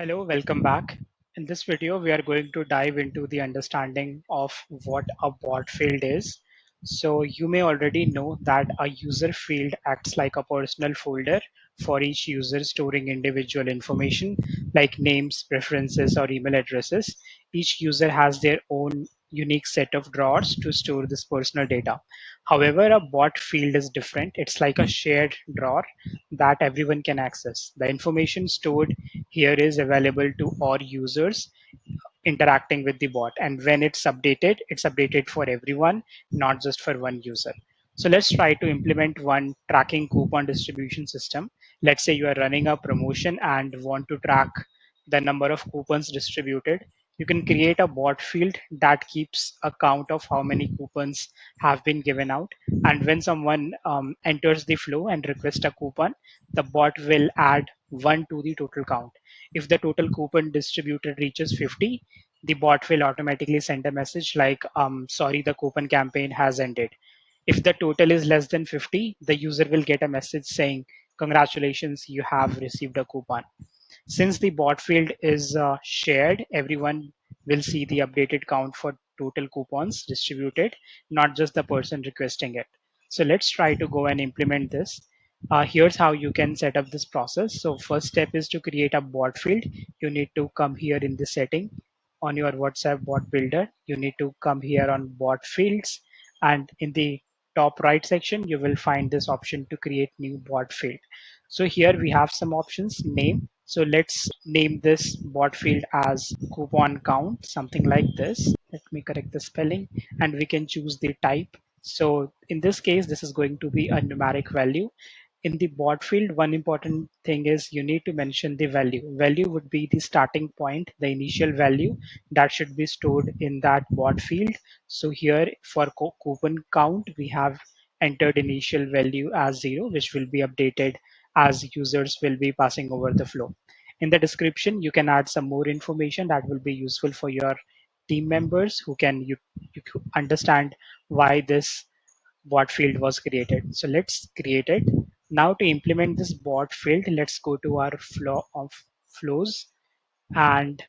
Hello, welcome back. In this video, we are going to dive into the understanding of what a bot field is. So you may already know that a user field acts like a personal folder for each user storing individual information like names, preferences, or email addresses. Each user has their own unique set of drawers to store this personal data. However, a bot field is different. It's like a shared drawer that everyone can access. The information stored here is available to all users interacting with the bot. And when it's updated for everyone, not just for one user. So let's try to implement one tracking coupon distribution system. Let's say you are running a promotion and want to track the number of coupons distributed. You can create a bot field that keeps a count of how many coupons have been given out. And when someone enters the flow and requests a coupon, the bot will add one to the total count. If the total coupon distributed reaches 50, the bot will automatically send a message like, sorry, the coupon campaign has ended. If the total is less than 50, the user will get a message saying, congratulations, you have received a coupon. Since the bot field is shared, everyone will see the updated count for total coupons distributed, not just the person requesting it. So let's try to go and implement this. Here's how you can set up this process. So first step is to create a bot field. You need to come here in the setting on your WhatsApp bot builder. You need to come here on bot fields, and in the top right section, you will find this option to create new bot field. So here we have some options, name. So let's name this bot field as coupon count, something like this. Let me correct the spelling, and we can choose the type. So in this case, this is going to be a numeric value. In the bot field, one important thing is you need to mention the value. Value would be the starting point, the initial value that should be stored in that bot field. So here for coupon count, we have entered initial value as 0, which will be updated as users will be passing over the flow. In the description, you can add some more information that will be useful for your team members who can you understand why this bot field was created. So let's create it. Now to implement this bot field, let's go to our flow of flows, and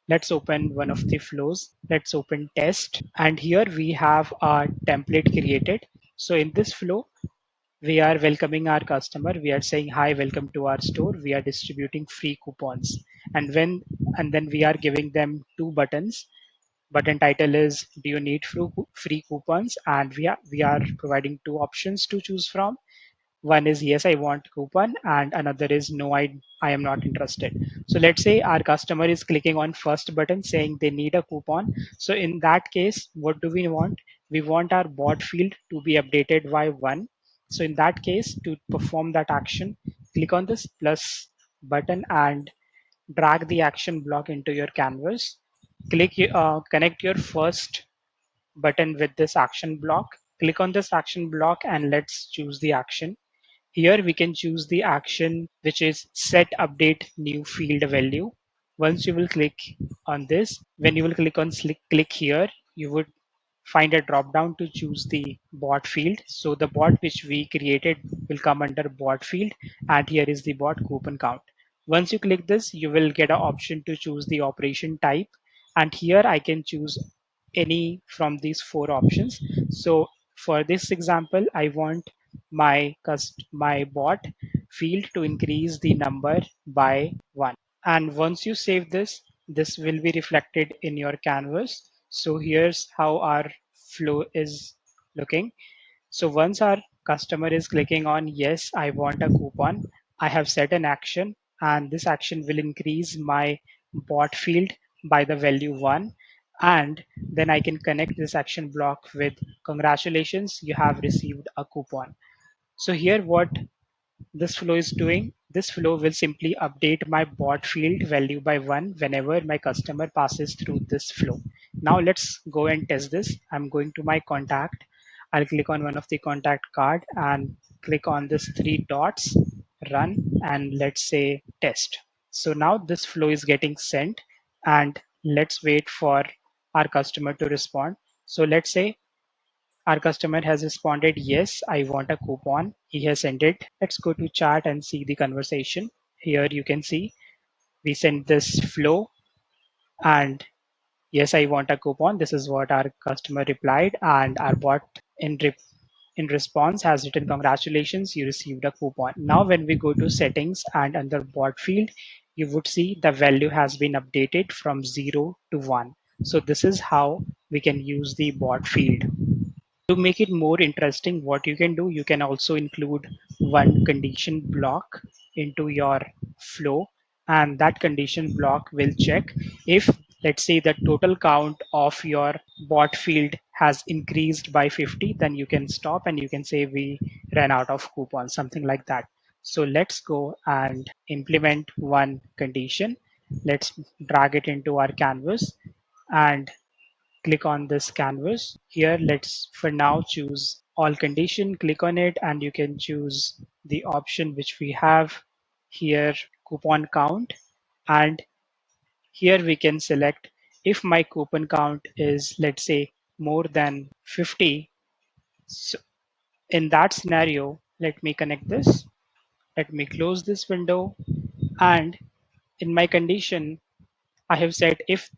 let's open one of the flows. Let's open test, and here we have a template created. So in this flow, we are welcoming our customer. We are saying, hi, welcome to our store. We are distributing free coupons. And then we are giving them two buttons. Button title is, do you need free coupons? And we are providing two options to choose from. One is yes, I want coupon, and another is no, I am not interested. So let's say our customer is clicking on first button saying they need a coupon. So in that case, what do we want? We want our bot field to be updated by 1. So in that case, to perform that action, click on this plus button and drag the action block into your canvas. Connect your first button with this action block. Click on this action block and let's choose the action. Here we can choose the action which is set update new field value. Once you will click on this, when you will click on click here, you would find a drop down to choose the bot field. So the bot which we created will come under bot field, and here is the bot coupon count. Once you click this, you will get an option to choose the operation type, and here I can choose any from these four options. So for this example, I want my bot field to increase the number by 1. And once you save this, this will be reflected in your canvas. So here's how our flow is looking. So once our customer is clicking on yes, I want a coupon, I have set an action, and this action will increase my bot field by the value 1. And then I can connect this action block with congratulations, you have received a coupon. So here what this flow is doing, this flow will simply update my bot field value by 1 whenever my customer passes through this flow. Now let's go and test this. I'm going to my contact. I'll click on one of the contact card and click on this three dots, run, and let's say test. So now this flow is getting sent, and let's wait for our customer to respond. So let's say our customer has responded, yes, I want a coupon. He has sent it. Let's go to chat and see the conversation. Here you can see We send this flow and yes, I want a coupon. This is what our customer replied, and our bot in in response has written, congratulations, you received a coupon. Now, when we go to settings and under bot field, you would see the value has been updated from 0 to 1. So this is how we can use the bot field. To make it more interesting, what you can do, you can also include one condition block into your flow, and that condition block will check if, let's say, the total count of your bot field has increased by 50, then you can stop and you can say we ran out of coupons, something like that. So let's go and implement one condition. Let's drag it into our canvas and click on this canvas. Here, let's for now choose all condition, click on it, and you can choose the option which we have here, coupon count. And here we can select if my coupon count is, let's say, more than 50. So in that scenario, let me connect this. Let me close this window. And in my condition, I have said if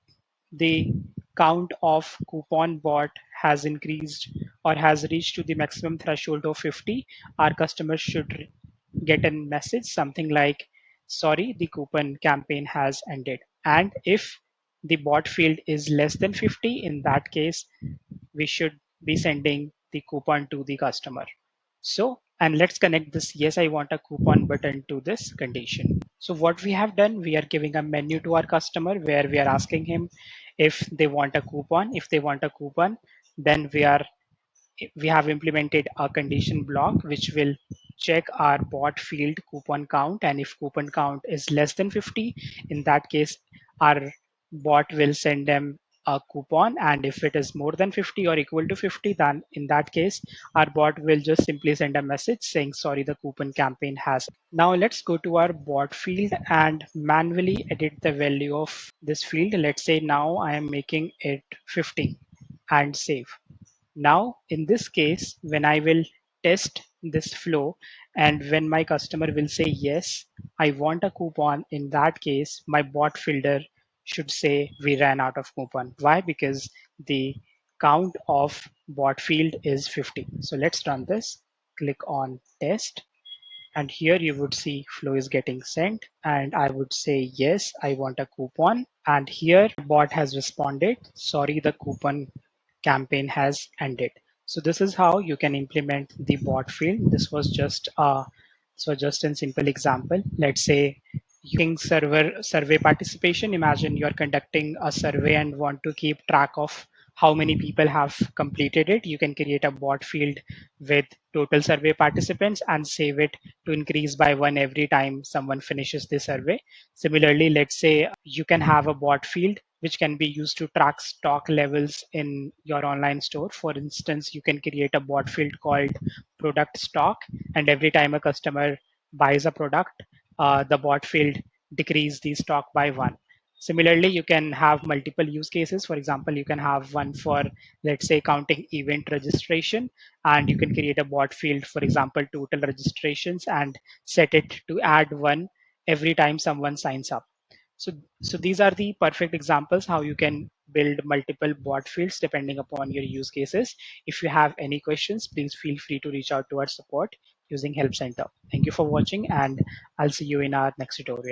the count of coupon bought has increased or has reached to the maximum threshold of 50, our customers should get a message something like, sorry, the coupon campaign has ended. And if the bot field is less than 50, in that case, we should be sending the coupon to the customer. So, and let's connect this yes, I want a coupon button to this condition. So what we have done, we are giving a menu to our customer where we are asking him if they want a coupon. If they want a coupon, then we have implemented a condition block which will check our bot field coupon count, and if coupon count is less than 50, in that case our bot will send them a coupon, and if it is more than 50 or equal to 50, then in that case our bot will just simply send a message saying sorry, the coupon campaign has. Now let's go to our bot field and manually edit the value of this field. Let's say now I am making it 50 and save. Now, in this case, when I will test this flow and when my customer will say, yes, I want a coupon, in that case, my bot filter should say we ran out of coupon. Why? Because the count of bot field is 50. So let's run this. Click on test. And here you would see flow is getting sent. And I would say, yes, I want a coupon. And here bot has responded, sorry, the coupon campaign has ended. So this is how you can implement the bot field. This was just a simple example. Let's say using server survey participation. Imagine you're conducting a survey and want to keep track of how many people have completed it. You can create a bot field with total survey participants and save it to increase by one every time someone finishes the survey. Similarly, let's say you can have a bot field which can be used to track stock levels in your online store. For instance, you can create a bot field called product stock, and every time a customer buys a product, the bot field decrease the stock by one. Similarly, you can have multiple use cases. For example, you can have one for, let's say, counting event registration, and you can create a bot field, for example, total registrations, and set it to add one every time someone signs up. So, so these are the perfect examples how you can build multiple bot fields depending upon your use cases. If you have any questions, please feel free to reach out to our support using Help Center. Thank you for watching, and I'll see you in our next tutorial.